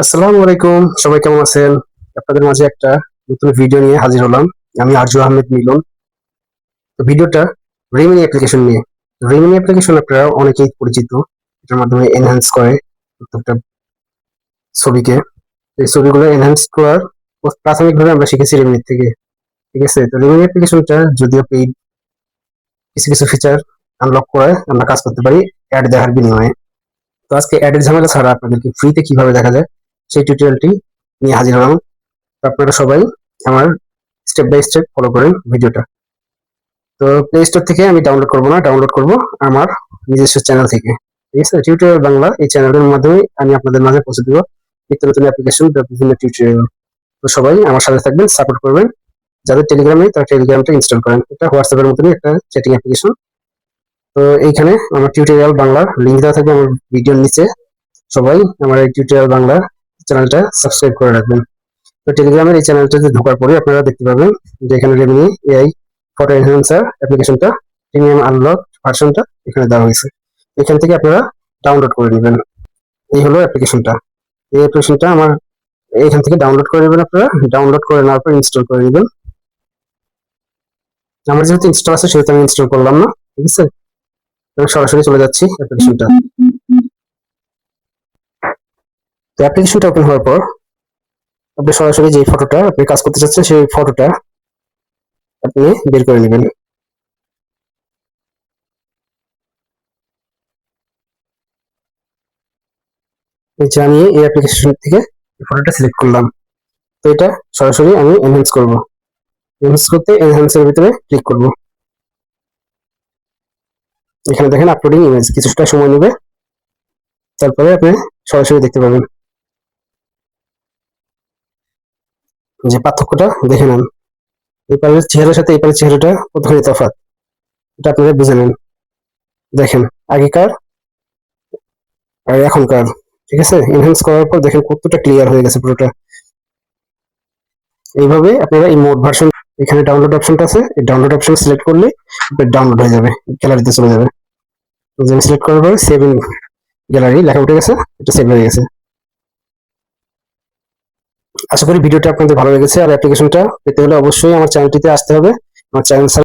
আসসালামু আলাইকুম, সবাই কেমন আছেন? আপনাদের মাঝে একটা নতুন ভিডিও নিয়ে হাজির হলাম। আমি আরজু আহমেদ মিলন। তো ভিডিওটা রিমিনি অ্যাপ্লিকেশন নিয়ে। রিমিনি অ্যাপ্লিকেশন আপনারা অনেকেই পরিচিত। এটার মাধ্যমে এনহ্যান্স করে প্রত্যেকটা ছবিকে। এই ছবিগুলো এনহ্যান্স করার প্রাথমিকভাবে আমরা শিখেছি রিমিনি থেকে। ঠিক আছে? তো রিমিনি অ্যাপ্লিকেশনটা যদিও পেইড, কিছু কিছু ফিচার আনলক করে আমরা কাজ করতে পারি অ্যাড দেখার বিনিময়ে। তো আজকে অ্যাডের ঝামেলা ছাড়া আপনাদেরকে ফ্রিতে কিভাবে দেখা যায় সেই টিউটোরিয়ালটি নিয়ে হাজির হলাম। তো আপনারা সবাই আমার স্টেপ বাই স্টেপ ফলো করেন ভিডিওটা। তো প্লে স্টোর থেকে আমি ডাউনলোড করবো না, ডাউনলোড করব আমার নিজস্ব চ্যানেল থেকে। ঠিক আছে? টিউটোরিয়াল বাংলা এই চ্যানেলের মাধ্যমে আমি আপনাদের মাঝে পৌঁছে দেবো নিত্য নতুন অ্যাপ্লিকেশন বা বিভিন্ন টিউটোরিয়াল। তো সবাই আমার সাথে থাকবেন, সাপোর্ট করবেন। যাদের টেলিগ্রাম নেই তারা টেলিগ্রামটা ইনস্টল করেন। এটা হোয়াটসঅ্যাপের মতনই একটা চ্যাটিং অ্যাপ্লিকেশন। তো এইখানে আমার টিউটোরিয়াল বাংলার লিঙ্ক দেওয়া থাকবে আমার ভিডিওর নিচে। সবাই আমার এই টিউটোরিয়াল বাংলা চ্যানেলটা সাবস্ক্রাইব করে রাখবেন। তো টেলিগ্রামের এই চ্যানেলটাতে ঢোকার পরে আপনারা দেখতে পাবেন যে এখানে রেমিনি এআই ফটো এনহ্যান্সার অ্যাপ্লিকেশনটা প্রিমিয়াম আনলক ভার্সনটা এখানে দেওয়া হয়েছে। এখান থেকে আপনারা ডাউনলোড করে নেবেন। এই হলো অ্যাপ্লিকেশনটা। এই অ্যাপ্লিকেশনটা আমার এখান থেকে ডাউনলোড করে নেবেন। আপনারা ডাউনলোড করে নেওয়ার পর ইনস্টল করে নেবেন। আমার যেহেতু ইনস্টল আছে সেহেতু আমি ইনস্টল করলাম না। ঠিক আছে? আমি সরাসরি চলে যাচ্ছি অ্যাপ্লিকেশনটা। তো অ্যাপ্লিকেশনটা ওপেন হওয়ার পর আপনি সরাসরি যে ফটোটা আপনি কাজ করতে চাচ্ছেন সেই ফটোটা আপনি বের করে নেবেন। এই যে আমি এই অ্যাপ্লিকেশন থেকে ফটোটা সিলেক্ট করলাম। তো এটা সরাসরি আমি এনহ্যান্স করব। এনহ্যান্স করতে এনহ্যান্সের ভিতরে ক্লিক করব। এখানে দেখেন আপলোডিং ইমেজ কিছুটা সময় নেবে, তারপরে আপনি সরাসরি দেখতে পাবেন যে পার্থক্যটা দেখে নেন। এই পারের চেহারার সাথে এই পারের চেহারাটা কতখানি তফাৎ, এটা আপনারা বুঝে নেন। দেখেন আগেকার আর এখনকার। ঠিক আছে? এনহ্যান্স করার পর দেখেন কতটা ক্লিয়ার হয়ে গেছে পুরোটা। এইভাবে আপনারা এই মোড ভার্সন, এখানে ডাউনলোড অপশনটা আছে, এই ডাউনলোড অপশন সিলেক্ট করলে ডাউনলোড হয়ে যাবে, গ্যালারিতে চলে যাবে। আমি সিলেক্ট করার পরে সেভ ইন গ্যালারি লেখা উঠে গেছে, এটা সেভ হয়ে গেছে। আশা করি ভিডিওটা আপনাদের ভালো লেগেছে। আর অ্যাপ্লিকেশনটা পেতে হলে অবশ্যই আমার চ্যানেলটিতে আসতে হবে। আমার চ্যানেল